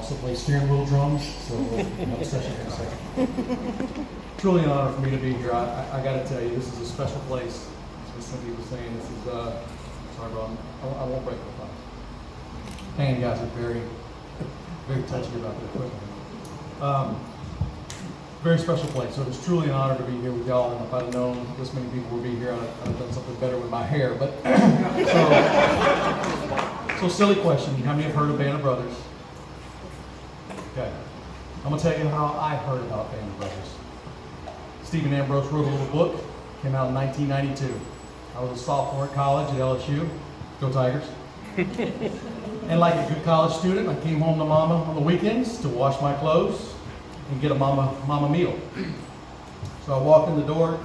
also play steering wheel drums, so another session in a second. Truly an honor for me to be here. I got to tell you, this is a special place. As Cindy was saying, this is, sorry, Ron, I won't break the fun. And guys are very, very touchy about the equipment. Very special place. So it's truly an honor to be here with y'all. And if I'd have known this many people would be here, I'd have done something better with my hair. But so silly question. How many have heard of Band of Brothers? Okay. I'm going to tell you how I heard about Band of Brothers. Stephen Ambrose wrote a little book. Came out in 1992. I was a sophomore at college at LSU. Go Tigers. And like a good college student, I came home to Mama on the weekends to wash my clothes and get a mama meal. So I walked in the door,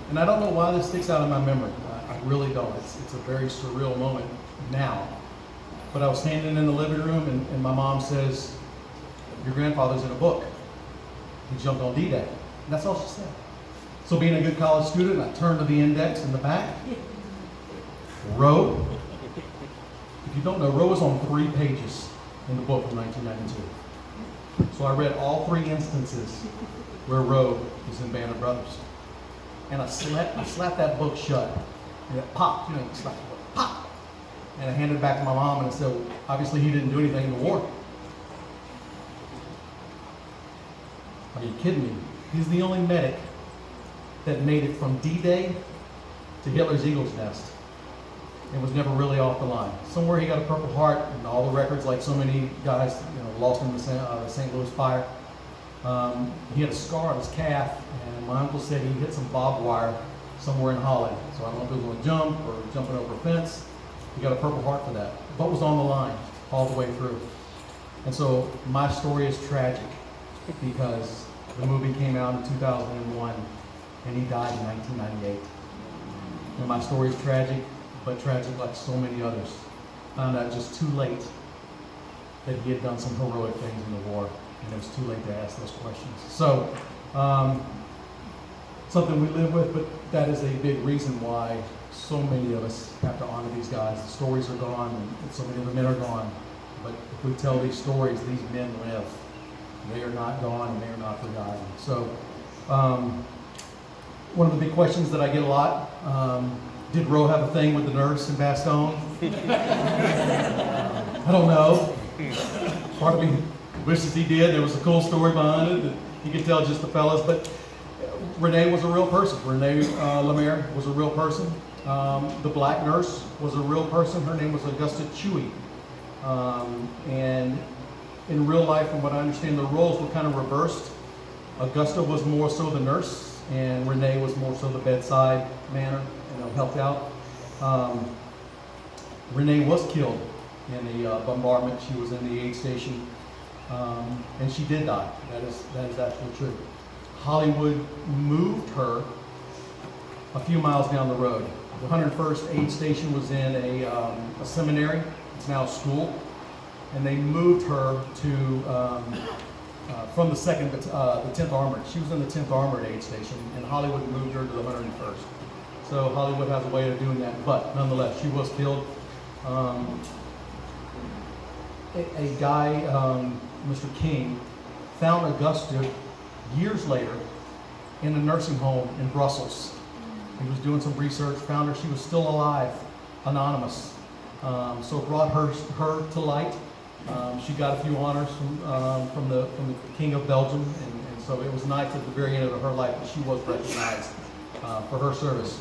and I don't know why this sticks out in my memory. I really don't. It's a very surreal moment now. But I was standing in the living room, and my mom says, "Your grandfather's in a book. He jumped on D-Day." And that's all she said. So being a good college student, I turned to the index in the back. Roe. If you don't know, Roe is on 3 pages in the book from 1992. So I read all 3 instances where Roe is in Band of Brothers. And I slapped that book shut. And it popped, you slap the book, pop! And I handed it back to my mom and I said, obviously he didn't do anything in the war. Are you kidding me? He's the only medic that made it from D-Day to Hitler's Eagle's Nest and was never really off the line. Somewhere he got a Purple Heart and all the records, like so many guys, lost in the St. Louis fire. He had a scar on his calf, and my uncle said he hit some barbed wire somewhere in Holland. So I don't know if he was going to jump or jumping over a fence. He got a Purple Heart for that. But was on the line all the way through. And so my story is tragic because the movie came out in 2001 and he died in 1998. And my story is tragic, but tragic like so many others. Found out just too late that he had done some heroic things in the war, and it was too late to ask those questions. So, something we live with, but that is a big reason why so many of us have to honor these guys. The stories are gone, and so many of the men are gone. But if we tell these stories, these men live. They are not gone, and they are not forgotten. So, one of the big questions that I get a lot, did Roe have a thing with the nurse in Bastogne? I don't know. Part of me wishes he did. There was a cool story behind it that you could tell just the fellas. But Renee was a real person. Renee Lemaire was a real person. The black nurse was a real person. Her name was Augusta Chewy. And in real life, from what I understand, the roles were kind of reversed. Augusta was more so the nurse, and Renee was more so the bedside manner, helped out. Renee was killed in a bombardment. She was in the aid station, and she did die. That is actually true. Hollywood moved her a few miles down the road. The 101st Aid Station was in a seminary. It's now a school, and they moved her to from the 10th Armored. She was in the 10th Armored Aid Station, and Hollywood moved her to the 101st. So Hollywood has a way of doing that, but nonetheless, she was killed. A guy, Mr. King, found Augusta years later in a nursing home in Brussels. He was doing some research, found her. She was still alive, anonymous. So it brought her to light. She got a few honors from the King of Belgium, and so it was nice at the very end of her life that she was recognized for her service.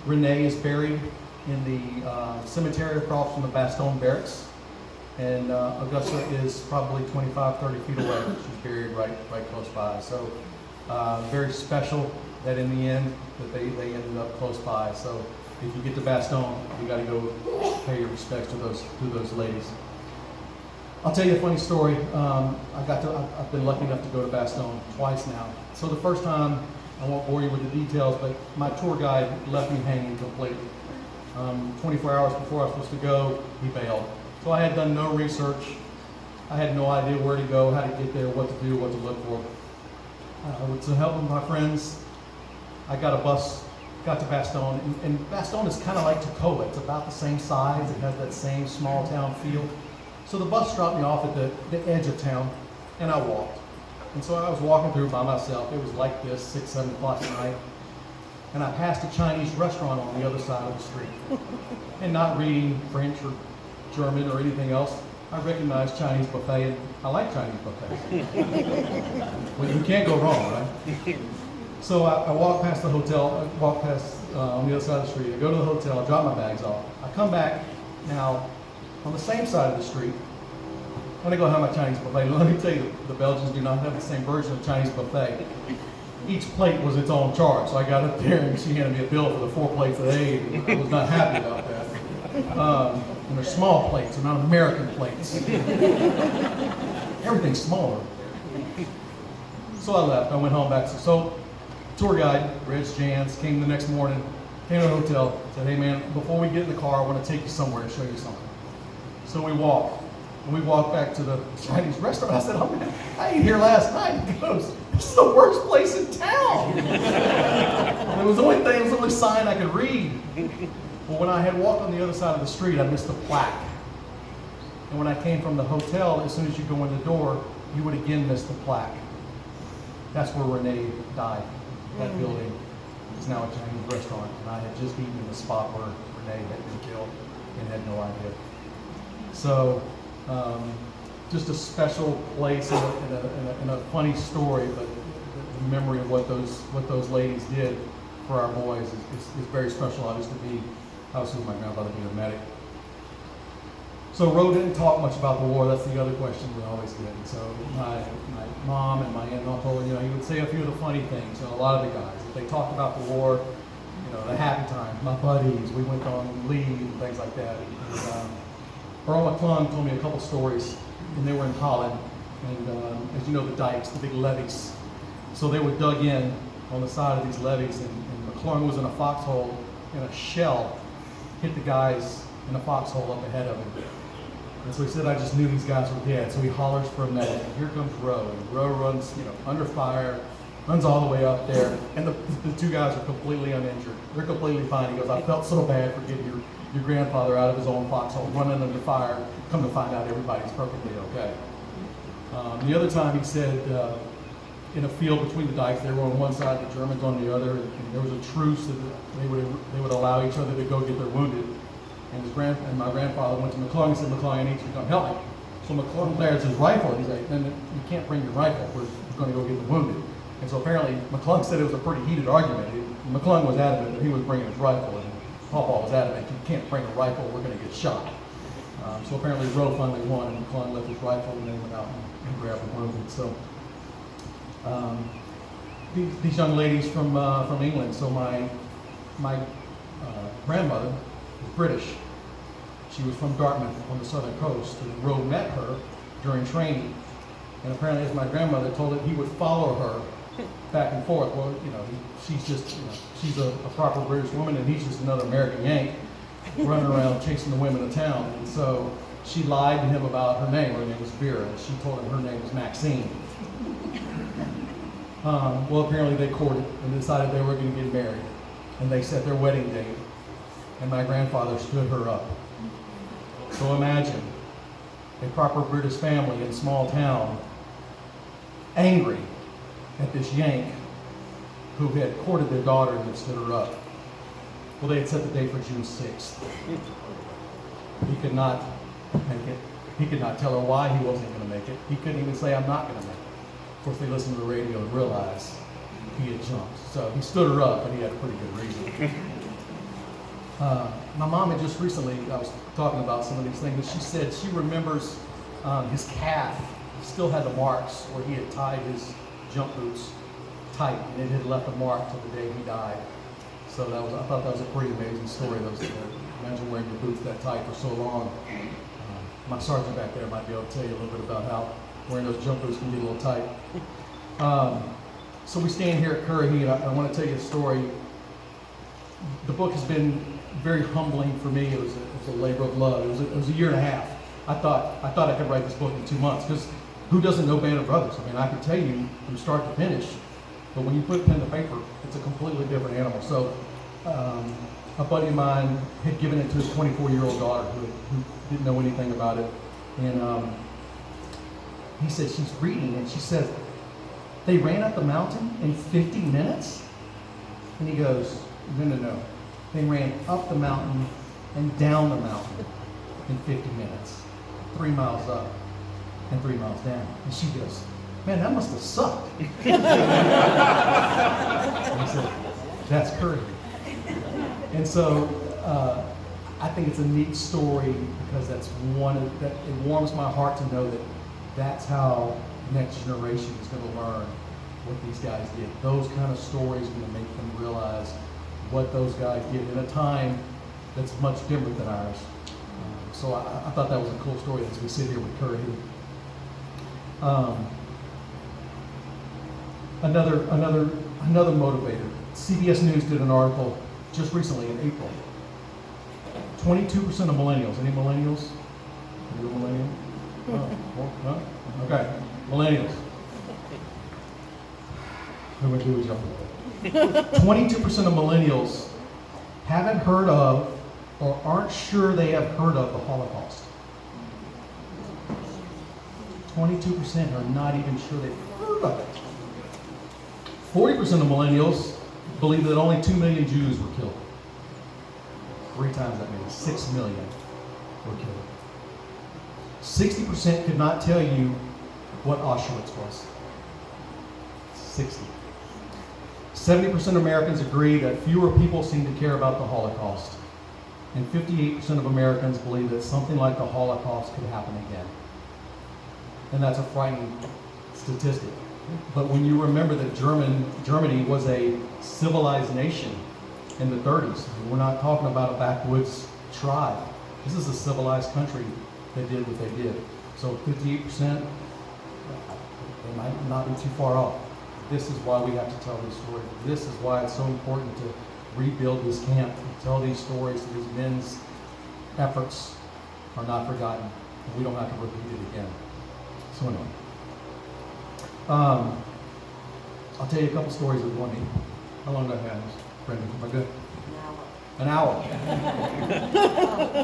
Renee is buried in the cemetery across from the Bastogne Barracks, and Augusta is probably 25, 30 feet away. She's buried right close by. So very special that in the end that they ended up close by. So if you get to Bastogne, you got to go pay your respects to those ladies. I'll tell you a funny story. I've been lucky enough to go to Bastogne twice now. So the first time, I won't bore you with the details, but my tour guide left me hanging completely. 24 hours before I was supposed to go, he bailed. So I had done no research. I had no idea where to go, how to get there, what to do, what to look for. With the help of my friends, I got a bus, got to Bastogne, and Bastogne is kind of like Toccoa. It's about the same size. It has that same small town feel. So the bus dropped me off at the edge of town, and I walked. And so I was walking through by myself. It was like this, 6, 7 o'clock at night. And I passed a Chinese restaurant on the other side of the street. And not reading French or German or anything else, I recognized Chinese buffet, and I like Chinese buffet. Well, you can't go wrong, right? So I walk past the hotel, I walk past on the other side of the street. I go to the hotel, I drop my bags off. I come back now on the same side of the street. I'm gonna go have my Chinese buffet. Let me tell you, the Belgians do not have the same version of Chinese buffet. Each plate was its own charge. So I got up there and she handed me a bill for the 4 plates that I ate. And I was not happy about that. And they're small plates, they're not American plates. Everything's smaller. So I left, I went home back. So tour guide, Reg Jans, came the next morning, came to the hotel, said, hey man, before we get in the car, I want to take you somewhere and show you something. So we walked. And we walked back to the Chinese restaurant. I said, oh man, I ate here last night. He goes, this is the worst place in town. It was the only sign I could read. Well, when I had walked on the other side of the street, I missed the plaque. And when I came from the hotel, as soon as you go in the door, you would again miss the plaque. That's where Renee died. That building is now a Chinese restaurant. And I had just eaten in the spot where Renee had been killed and had no idea. So, just a special place and a funny story, but the memory of what those ladies did for our boys is very special. Obviously, I was with my grandfather being a medic. So Ro didn't talk much about the war. That's the other question we always get. And so my mom and my aunt and uncle, he would say a few of the funny things. A lot of the guys, if they talked about the war, the happy times, my buddies, we went on leave and things like that. And, Earl McClung told me a couple stories, and they were in Holland, and as you know, the dikes, the big levees. So they were dug in on the side of these levees, and McClung was in a foxhole, and a shell hit the guys in a foxhole up ahead of him. And so he said, I just knew these guys were dead. So he hollers for a medic, and here comes Ro, and Ro runs, under fire, runs all the way up there, and the 2 guys are completely uninjured. They're completely fine. He goes, I felt so bad for getting your grandfather out of his own foxhole, running under fire. Come to find out, everybody's perfectly okay. The other time he said, in a field between the dikes, they were on one side, the Germans on the other, and there was a truce that they would allow each other to go get their wounded. And my grandfather went to McClung and said, McClung, I need you to come help me. So McClung flares his rifle, and he's like, then you can't bring your rifle, we're going to go get the wounded. And so apparently McClung said it was a pretty heated argument. McClung was adamant that he was bringing his rifle, and Pawpaw was adamant, you can't bring a rifle, we're going to get shot. So apparently Ro finally won, and McClung left his rifle, and they went out and grabbed the wounded. So these young ladies from England. So my grandmother was British. She was from Dartmouth on the southern coast, and Ro met her during training. And apparently, as my grandmother told it, he would follow her back and forth. Well, she's just, she's a proper British woman, and he's just another American Yank running around chasing the women of town. And so she lied to him about her name. Her name was Vera, and she told him her name was Maxine. Well, apparently they courted and decided they were going to get married, and they set their wedding date, and my grandfather stood her up. So imagine a proper British family in a small town angry at this Yank who had courted their daughter and had stood her up. Well, they had set the date for June 6th. He could not make it. He could not tell her why he wasn't going to make it. He couldn't even say, I'm not going to make it. Of course, they listened to the radio and realized he had jumped. So he stood her up, but he had a pretty good reason. My mom had just recently, I was talking about some of these things, and she said she remembers his calf still had the marks where he had tied his jump boots tight, and it had left a mark till the day he died. So I thought that was a pretty amazing story. Imagine wearing your boots that tight for so long. My sergeant back there might be able to tell you a little bit about how wearing those jump boots can be a little tight. So we stand here at Currahee, and I want to tell you a story. The book has been very humbling for me. It was a labor of love. It was a year and a half. I thought I could write this book in 2 months, because who doesn't know Band of Brothers? I mean, I could tell you from start to finish, but when you put pen to paper, it's a completely different animal. So a buddy of mine had given it to his 24-year-old daughter who didn't know anything about it. And he said she's reading, and she says, they ran up the mountain in 50 minutes? And he goes, no. They ran up the mountain and down the mountain in 50 minutes. 3 miles up and 3 miles down. And she goes, man, that must have sucked. And he said, that's Currahee. And so I think it's a neat story because that's that it warms my heart to know that that's how the next generation is going to learn what these guys did. Those kind of stories are going to make them realize what those guys did in a time that's much different than ours. So I thought that was a cool story as we sit here with Currahee. Another motivator. CBS News did an article just recently in April. 22% of millennials. Any millennials? Are you a millennial? No? Okay. Millennials. Who would do his job? 22% of millennials haven't heard of or aren't sure they have heard of the Holocaust. 22% are not even sure they've heard of it. 40% of millennials believe that only 2 million Jews were killed. 3 times that many, 6 million were killed. 60% could not tell you what Auschwitz was. 60. 70% of Americans agree that fewer people seem to care about the Holocaust. And 58% of Americans believe that something like the Holocaust could happen again. And that's a frightening statistic. But when you remember that Germany was a civilized nation in the 30s, we're not talking about a backwoods tribe. This is a civilized country that did what they did. So 58%, they might not be too far off. This is why we have to tell these stories. This is why it's so important to rebuild this camp and tell these stories so these men's efforts are not forgotten. And we don't have to repeat it again. So anyway. I'll tell you a couple stories of one. How long do I have, Brendan? Am I good? An hour.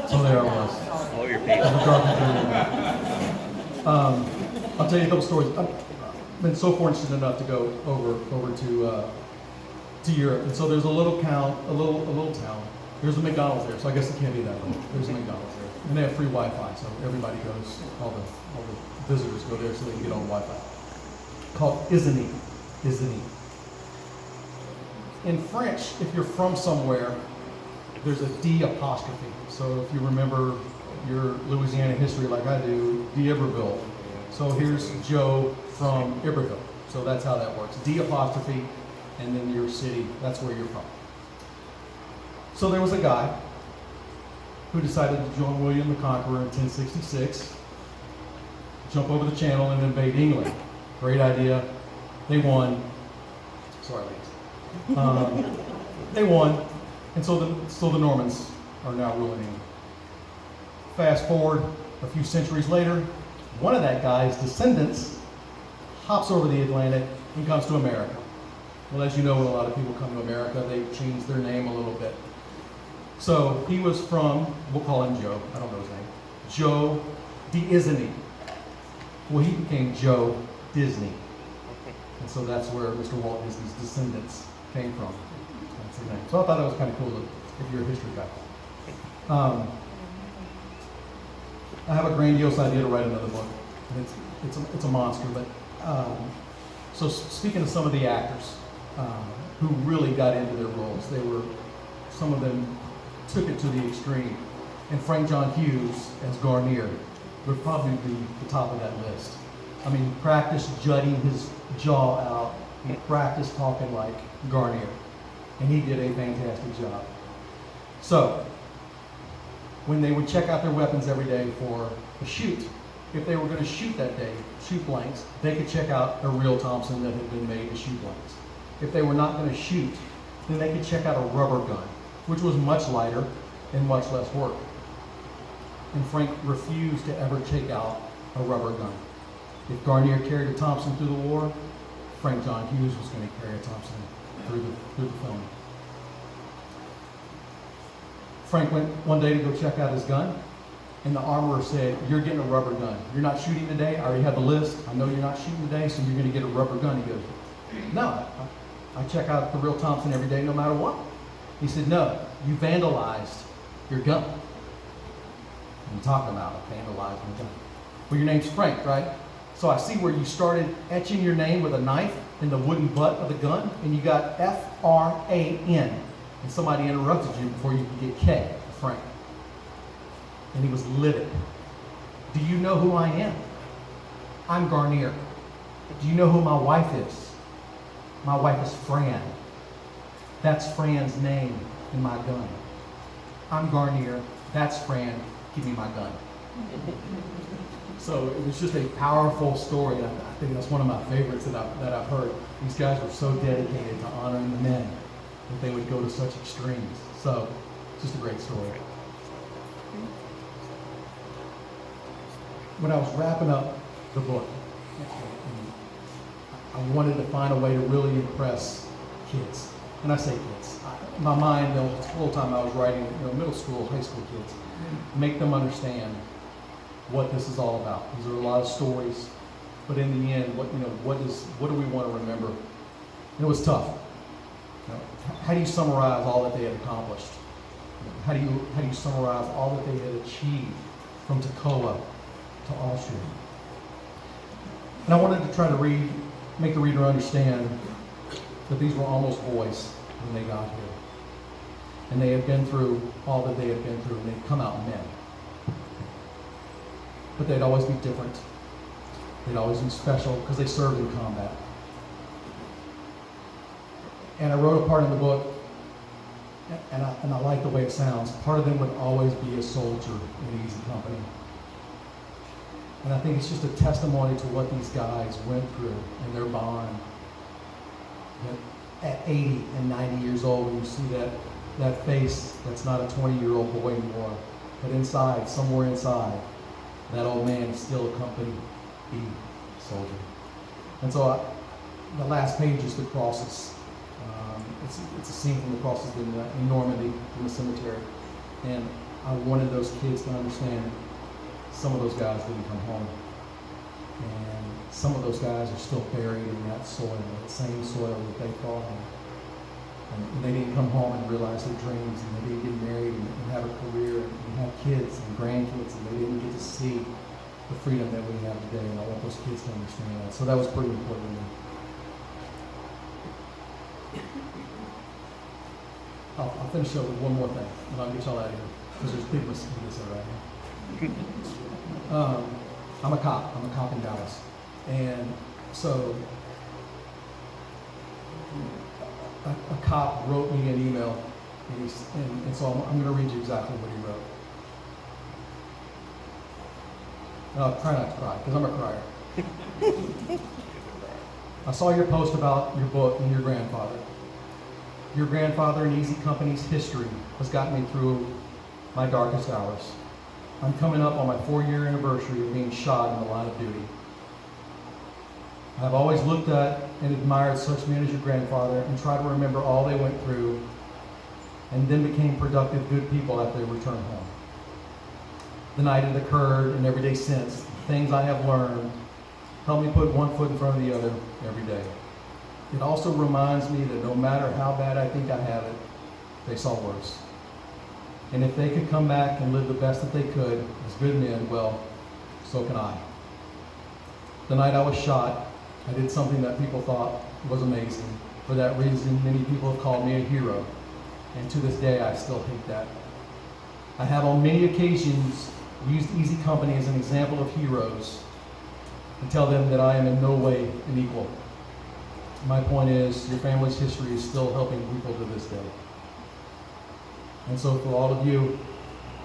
So there I was. Oh, you're paid. I'll tell you a couple stories. I've been so fortunate enough to go over to Europe, and so there's a little town. There's a McDonald's there, so I guess it can't be that little. There's a McDonald's there, and they have free Wi-Fi, so everybody goes. All the visitors go there so they can get on Wi-Fi. Called Isigny. In French, if you're from somewhere, there's a D apostrophe. So if you remember your Louisiana history like I do, d'Iberville. So here's Joe from Iberville. So that's how that works. D apostrophe, and then your city, that's where you're from. So there was a guy who decided to join William the Conqueror in 1066, jump over the channel and invade England. Great idea. They won. Sorry, ladies. They won, and so the Normans are now ruling England. Fast forward a few centuries later, one of that guy's descendants hops over the Atlantic and comes to America. Well, as you know, when a lot of people come to America, they change their name a little bit. So he was from, we'll call him Joe, I don't know his name, Joe d'Isigny. Well, he became Joe Disney. And so that's where Mr. Walt Disney's descendants came from. That's his name. So I thought that was kind of cool if you're a history guy. I have a grandiose idea to write another book. And it's a monster, but so speaking of some of the actors who really got into their roles, some of them took it to the extreme. And Frank John Hughes as Garnier would probably be the top of that list. I mean, he practiced jutting his jaw out. He practiced talking like Garnier. And he did a fantastic job. So, when they would check out their weapons every day for a shoot, if they were going to shoot that day, shoot blanks, they could check out a real Thompson that had been made to shoot blanks. If they were not going to shoot, then they could check out a rubber gun, which was much lighter and much less work. And Frank refused to ever check out a rubber gun. If Garnier carried a Thompson through the war, Frank John Hughes was going to carry a Thompson through the film. Frank went one day to go check out his gun, And the armorer said, you're getting a rubber gun. You're not shooting today. I already have the list. I know you're not shooting today, so you're going to get a rubber gun. He goes, no, I check out the real Thompson every day no matter what. He said, no, you vandalized your gun. I'm talking about vandalizing your gun. Well, your name's Frank, right? So I see where you started etching your name with a knife in the wooden butt of the gun, and you got F-R-A-N. And somebody interrupted you before you could get K, Frank. And he was livid. Do you know who I am? I'm Garnier. Do you know who my wife is? My wife is Fran. That's Fran's name in my gun. I'm Garnier. That's Fran. Give me my gun. So it was just a powerful story. I think that's one of my favorites that I've heard. These guys were so dedicated to honoring the men that they would go to such extremes. So it's just a great story. When I was wrapping up the book, I wanted to find a way to really impress kids. And I say kids. In my mind, the whole time I was writing, middle school, high school kids, make them understand what this is all about. These are a lot of stories, but in the end, what do we want to remember? And it was tough. How do you summarize all that they had accomplished? How do you summarize all that they had achieved from Toccoa to Austria? And I wanted to try to make the reader understand that these were almost boys when they got here. And they had been through all that they had been through, and they'd come out men. But they'd always be different. They'd always be special because they served in combat. And I wrote a part in the book, and I like the way it sounds. Part of them would always be a soldier in Easy Company. And I think it's just a testimony to what these guys went through and their bond. At 80 and 90 years old, when you see that face, that's not a 20-year-old boy anymore. But inside, somewhere inside, that old man is still a Company B soldier. And so the last page is the crosses. It's a scene from the crosses in Normandy, in the cemetery. And I wanted those kids to understand some of those guys didn't come home. And some of those guys are still buried in that soil, that same soil that they fought on. And they didn't come home and realize their dreams, and they didn't get married and have a career and have kids and grandkids, and they didn't get to see the freedom that we have today. And I want those kids to understand that. So that was pretty important to me. I'll finish up with one more thing, and I'll get y'all out of here, because there's big mosquitoes right now. I'm a cop. I'm a cop in Dallas. And so a cop wrote me an email, and so I'm going to read you exactly what he wrote. And I'll try not to cry, because I'm a crier. I saw your post about your book and your grandfather. Your grandfather and Easy Company's history has gotten me through my darkest hours. I'm coming up on my 4-year anniversary of being shot in the line of duty. I've always looked at and admired such men as your grandfather and tried to remember all they went through, and then became productive, good people after they returned home. The night it occurred and every day since, the things I have learned help me put one foot in front of the other every day. It also reminds me that no matter how bad I think I have it, they saw worse. And if they could come back and live the best that they could as good men, well, so can I. The night I was shot, I did something that people thought was amazing. For that reason, many people have called me a hero. And to this day, I still hate that. I have on many occasions used Easy Company as an example of heroes and tell them that I am in no way an equal. My point is, your family's history is still helping people to this day. And so for all of you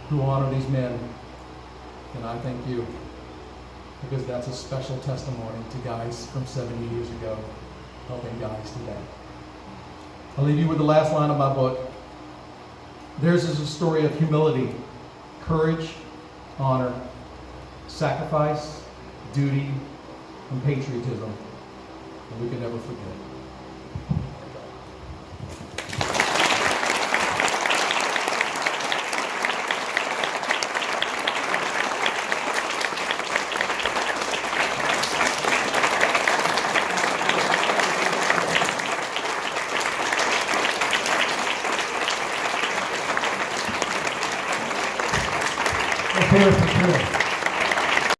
who honor these men, then I thank you, because that's a special testimony to guys from 70 years ago helping guys today. I'll leave you with the last line of my book. Theirs is a story of humility, courage, honor, sacrifice, duty, and patriotism that we can never forget. here for Chris.